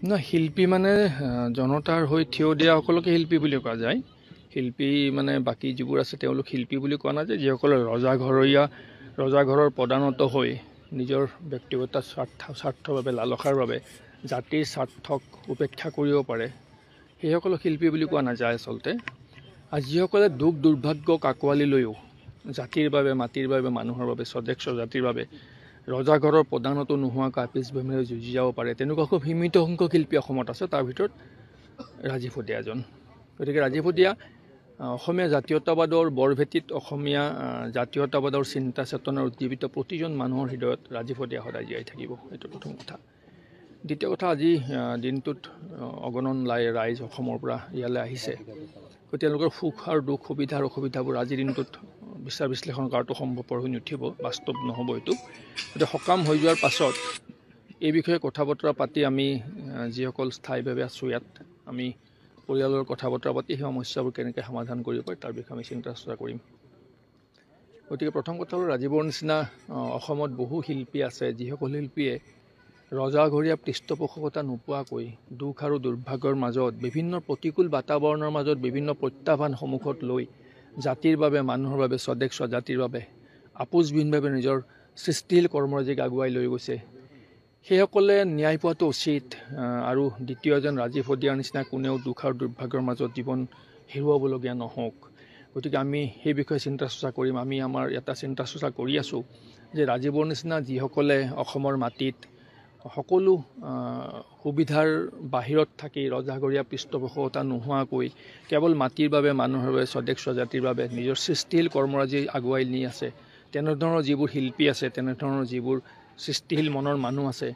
না শিল্পী মানে জনতাৰ হৈ থিয় দিয়া সকলকে শিল্পী বুলি কোৱা যায়। শিল্পী মানে বাকী যিবোৰ আছে তেওঁলোক শিল্পী বুলি কোৱা নাযায়। যিসকলে ৰজাঘৰৰ প্ৰধানত হৈ নিজৰ ব্যক্তিগত স্বাৰ্থৰ বাবে লালসাৰ বাবে জাতিৰ স্বাৰ্থক উপেক্ষা কৰিব পাৰে সেইসকলক শিল্পী বুলি কোৱা নাযায় আচলতে। আৰু যিসকলে দুখ দুৰ্ভাগ্যক আঁকোৱালি লৈও জাতিৰ বাবে মাটিৰ বাবে মানুহৰ বাবে স্বদেশ জাতিৰ বাবে ৰজাঘৰৰ প্ৰধানতো নোহোৱাকৈ আপিছভূমিৰে যুঁজি যাব পাৰে তেনেকুৱা খুব সীমিত সংখ্যক শিল্পী অসমত আছে। তাৰ ভিতৰত ৰাজীৱ হদিয়া এজন। গতিকে ৰাজীৱ হদিয়া অসমীয়া জাতীয়তাবাদৰ বৰভেটিত অসমীয়া জাতীয়তাবাদৰ চিন্তা চেতনাৰ উজ্জীৱিত প্ৰতিজন মানুহৰ হৃদয়ত ৰাজীৱ হদিয়া সদায় জীয়াই থাকিব। এইটো প্ৰথম কথা। দ্বিতীয় কথা, আজি দিনটোত অগণন ৰাইজ অসমৰ পৰা ইয়ালৈ আহিছে। তেওঁলোকৰ সুখ আৰু দুখ সুবিধা আৰু অসুবিধাবোৰ আজিৰ দিনটোত বিচাৰ বিশ্লেষণ কৰাটো সম্ভৱপৰ হৈ নুঠিব, বাস্তৱ নহ'ব এইটো। গতিকে সকাম হৈ যোৱাৰ পাছত এই বিষয়ে কথা বতৰা পাতি আমি যিসকল স্থায়ীভাৱে আছোঁ ইয়াত আমি পৰিয়ালৰ কথা বতৰা পাতি সেই সমস্যাবোৰ কেনেকৈ সমাধান কৰিব পাৰি তাৰ বিষয়ে আমি চিন্তা চৰ্চা কৰিম। গতিকে প্ৰথম কথা হ'ল ৰাজীৱৰ নিচিনা অসমত বহু শিল্পী আছে যিসকল শিল্পীয়ে ৰজাঘৰীয়া পৃষ্ঠপোষকতা নোপোৱাকৈ দুখ আৰু দুৰ্ভাগ্যৰ মাজত বিভিন্ন প্ৰতিকূল বাতাবৰণৰ মাজত বিভিন্ন প্ৰত্যাহ্বান সন্মুখত লৈ জাতিৰ বাবে মানুহৰ বাবে স্বদেশ জাতিৰ বাবে আপোচবিহীনভাৱে নিজৰ সৃষ্টিশীল কৰ্মৰাজিক আগুৱাই লৈ গৈছে। সেইসকলে ন্যায় পোৱাটো উচিত। আৰু দ্বিতীয় এজন ৰাজীৱ হদিয়াৰ নিচিনা কোনেও দুখ আৰু দুৰ্ভাগ্যৰ মাজত জীৱন হেৰুৱাবলগীয়া নহওক। গতিকে আমি সেই বিষয়ে চিন্তা চৰ্চা কৰিম। আমি আমাৰ এটা চিন্তা চৰ্চা কৰি আছোঁ যে ৰাজীৱৰ নিচিনা যিসকলে অসমৰ মাটিত সকলো সুবিধাৰ বাহিৰত থাকি ৰজাঘৰীয়া পৃষ্ঠপোষকতা নোহোৱাকৈ কেৱল মাটিৰ বাবে মানুহৰ বাবে স্বদেশ জাতিৰ বাবে নিজৰ সৃষ্টিশীল কৰ্মৰাজি আগুৱাই নি আছে তেনেধৰণৰ যিবোৰ শিল্পী আছে, তেনেধৰণৰ যিবোৰ সৃষ্টিশীল মনৰ মানুহ আছে,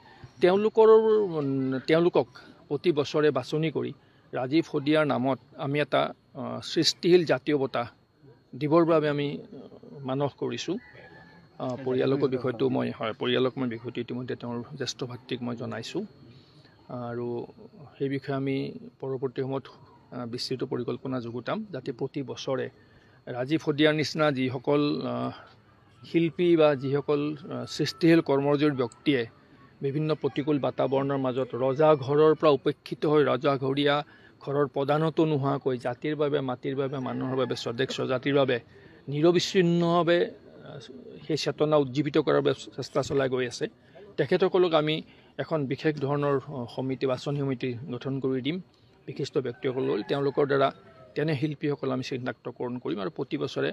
তেওঁলোকক প্ৰতি বছৰে বাছনি কৰি ৰাজীৱ হদিয়াৰ নামত আমি এটা সৃষ্টিশীল জাতীয় বঁটা দিবৰ বাবে আমি মানস কৰিছোঁ। পৰিয়ালকৰ বিষয়টো পৰিয়ালক মই বিষয়টো ইতিমধ্যে তেওঁৰ জ্যেষ্ঠ ভাতৃক মই জনাইছোঁ। আৰু সেই বিষয়ে আমি পৰৱৰ্তী সময়ত বিস্তৃত পৰিকল্পনা যুগুতাম যাতে প্ৰতি বছৰে ৰাজীৱ হদিয়াৰ নিচিনা যিসকল শিল্পী বা যিসকল সৃষ্টিশীল কৰ্মৰাজিৰ ব্যক্তিয়ে বিভিন্ন প্ৰতিকূল বাতাবৰণৰ মাজত ৰজাঘৰৰ পৰা উপেক্ষিত হৈ ৰজাঘৰীয়া ঘৰৰ প্ৰধানতো নোহোৱাকৈ জাতিৰ বাবে মাটিৰ বাবে মানুহৰ বাবে স্বদেশ জাতিৰ বাবে নিৰবিচ্ছিন্নভাৱে সেই চেতনা উজ্জীৱিত কৰাৰ চেষ্টা চলাই গৈ আছে তেখেতসকলক আমি এখন বিশেষ ধৰণৰ সমিতি বাছনি সমিতি গঠন কৰি দিম। বিশিষ্ট ব্যক্তিসকল হ'ল তেওঁলোকৰ দ্বাৰা তেনে শিল্পীসকল আমি চিনাক্তকৰণ কৰিম আৰু প্ৰতি বছৰে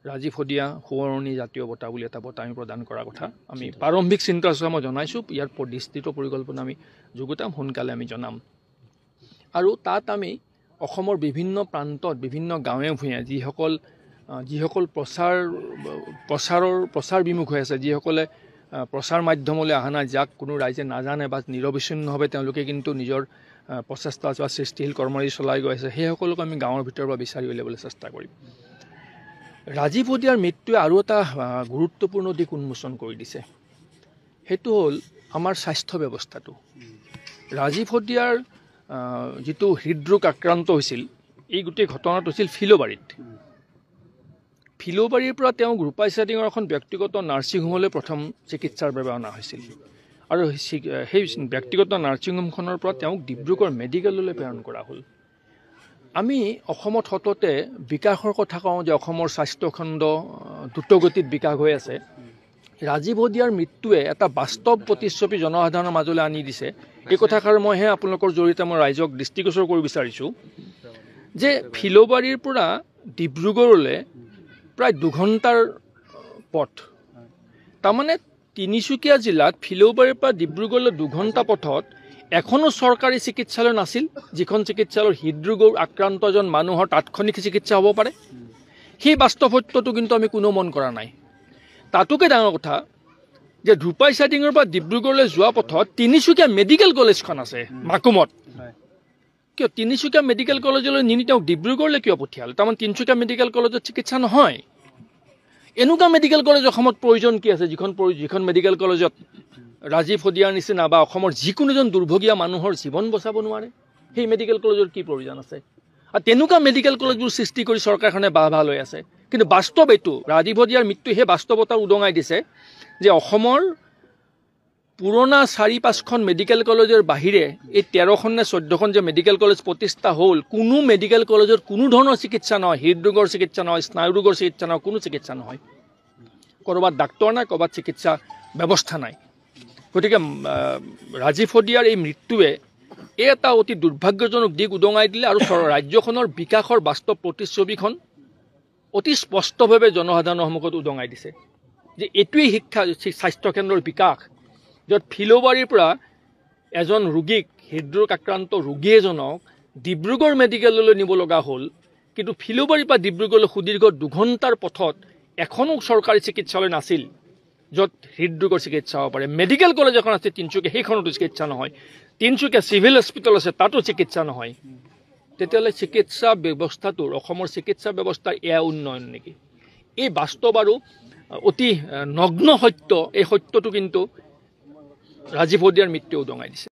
ৰাজীৱ হদিয়া সোঁৱৰণী জাতীয় বঁটা বুলি এটা বঁটা আমি প্ৰদান কৰাৰ কথা আমি প্ৰাৰম্ভিক চিন্তা চৰ্চা মই জনাইছোঁ। ইয়াৰ বিস্তৃত পৰিকল্পনা আমি যুগুতাম, সোনকালে আমি জনাম। আৰু তাত আমি অসমৰ বিভিন্ন প্ৰান্তত বিভিন্ন গাঁৱে ভূঞে যিসকল প্ৰচাৰ বিমুখ হৈ আছে, যিসকলে প্ৰচাৰ মাধ্যমলৈ অহা নাই, যাক কোনো ৰাইজে নাজানে বা নিৰবিচ্ছিন্নভাৱে তেওঁলোকে কিন্তু নিজৰ প্ৰচেষ্টা বা সৃষ্টিশীল কৰ্মৰাজি চলাই গৈ আছে, সেইসকলক আমি গাঁৱৰ ভিতৰৰ পৰা বিচাৰি উলিয়াবলৈ চেষ্টা কৰিম। ৰাজীৱ হদিয়াৰ মৃত্যুৱে আৰু এটা গুৰুত্বপূৰ্ণ দিশ উন্মোচন কৰি দিছে, সেইটো হ'ল আমাৰ স্বাস্থ্য ব্যৱস্থাটো। ৰাজীৱ হদিয়াৰ যিটো হৃদৰোগ আক্ৰান্ত হৈছিল, এই গোটেই ঘটনাটো হৈছিল ফিল'বাৰীৰ পৰা তেওঁক ৰূপাইচাৰিঙৰ এখন ব্যক্তিগত নাৰ্ছিং হোমলৈ প্ৰথম চিকিৎসাৰ বাবে অনা হৈছিল। আৰু সেই ব্যক্তিগত নাৰ্ছিং হোমখনৰ পৰা তেওঁক ডিব্ৰুগড় মেডিকেললৈ প্ৰেৰণ কৰা হ'ল। আমি অসমত সততে বিকাশৰ কথা কওঁ যে অসমৰ স্বাস্থ্যখণ্ড দ্ৰুতগতিত বিকাশ হৈ আছে। ৰাজীৱ হদিয়াৰ মৃত্যুৱে এটা বাস্তৱ প্ৰতিচ্ছবি জনসাধাৰণৰ মাজলৈ আনি দিছে। এই কথাষাৰ মইহে আপোনালোকৰ জৰিয়তে মই ৰাইজক দৃষ্টিগোচৰ কৰিব বিচাৰিছোঁ যে ফিল'বাৰীৰ পৰা ডিব্ৰুগড়লৈ প্ৰায় 2 ঘণ্টাৰ পথ। তাৰমানে তিনিচুকীয়া জিলাত ফিল'বাৰীৰ পৰা ডিব্ৰুগড়লৈ 2 ঘণ্টা পথত এখনো চৰকাৰী চিকিৎসালয় নাছিল, যিখন চিকিৎসালয়ৰ হৃদৰোগৰ আক্ৰান্ত এজন মানুহৰ তাৎক্ষণিক চিকিৎসা হ'ব পাৰে। সেই বাস্তৱ সত্যটো কিন্তু আমি কোনো মন কৰা নাই। তাতোকে ডাঙৰ কথা যে ৰূপাইচাৰিঙৰ পৰা ডিব্ৰুগড়লৈ যোৱা পথত তিনিচুকীয়া মেডিকেল কলেজখন আছে মাকুমত। কিয় তিনিচুকীয়া মেডিকেল কলেজলৈ নিনি তেওঁক ডিব্ৰুগড়লৈ কিয় পঠিয়াল? তাৰমানে তিনিচুকীয়া মেডিকেল কলেজত চিকিৎসা নহয়। এনেকুৱা মেডিকেল কলেজ অসমত প্ৰয়োজন কি আছে যিখন মেডিকেল কলেজত ৰাজীৱ হদিয়াৰ নিচিনা বা অসমৰ যিকোনো এজন দুৰ্ভগীয়া মানুহৰ জীৱন বচাব নোৱাৰে? সেই মেডিকেল কলেজৰ কি প্ৰয়োজন আছে? আৰু তেনেকুৱা মেডিকেল কলেজবোৰ সৃষ্টি কৰি চৰকাৰখনে বাহ লৈ আছে। কিন্তু বাস্তৱ এইটো, ৰাজীৱ হদিয়াৰ মৃত্যু সেই বাস্তৱতাৰ উদঙাই দিছে যে অসমৰ পুৰণা 4-5খন মেডিকেল কলেজৰ বাহিৰে এই 13খন নে 14খন যে মেডিকেল কলেজ প্ৰতিষ্ঠা হ'ল, কোনো মেডিকেল কলেজৰ কোনো ধৰণৰ চিকিৎসা নহয়, হৃদৰোগৰ চিকিৎসা নহয়, স্নায়ু ৰোগৰ চিকিৎসা নহয়, কোনো চিকিৎসা নহয়। ক'ৰবাত ডাক্তৰ নাই, ক'ৰবাত চিকিৎসা ব্যৱস্থা নাই। গতিকে ৰাজীৱ হদিয়াৰ এই মৃত্যুৱে এটা অতি দুৰ্ভাগ্যজনক দিশ উদঙাই দিলে আৰু ৰাজ্যখনৰ বিকাশৰ বাস্তৱ প্ৰতিচ্ছবিখন অতি স্পষ্টভাৱে জনসাধাৰণৰ সন্মুখত উদঙাই দিছে যে এইটোৱেই স্বাস্থ্যকেন্দ্ৰৰ বিকাশ, য'ত ফিল'বাৰীৰ পৰা এজন ৰোগীক, হৃদৰোগ আক্ৰান্ত ৰোগী এজনক ডিব্ৰুগড় মেডিকেললৈ নিব লগা হ'ল, কিন্তু ফিল'বাৰীৰ পৰা ডিব্ৰুগড়লৈ সুদীৰ্ঘ 2 ঘণ্টাৰ পথত এখনো চৰকাৰী চিকিৎসালয় নাছিল য'ত হৃদৰোগৰ চিকিৎসা হ'ব পাৰে। মেডিকেল কলেজ এখন আছে তিনিচুকীয়া, সেইখনতো চিকিৎসা নহয়। তিনিচুকীয়া চিভিল হস্পিটেল আছে, তাতো চিকিৎসা নহয়। তেতিয়াহ'লে চিকিৎসা ব্যৱস্থাটোৰ, অসমৰ চিকিৎসা ব্যৱস্থাৰ এয়া উন্নয়ন নেকি? এই বাস্তৱ আৰু অতি নগ্ন সত্য, এই সত্যটো কিন্তু ৰাজীৱ হদিয়াৰ মৃত্যুৱে উদঙাই দিছে।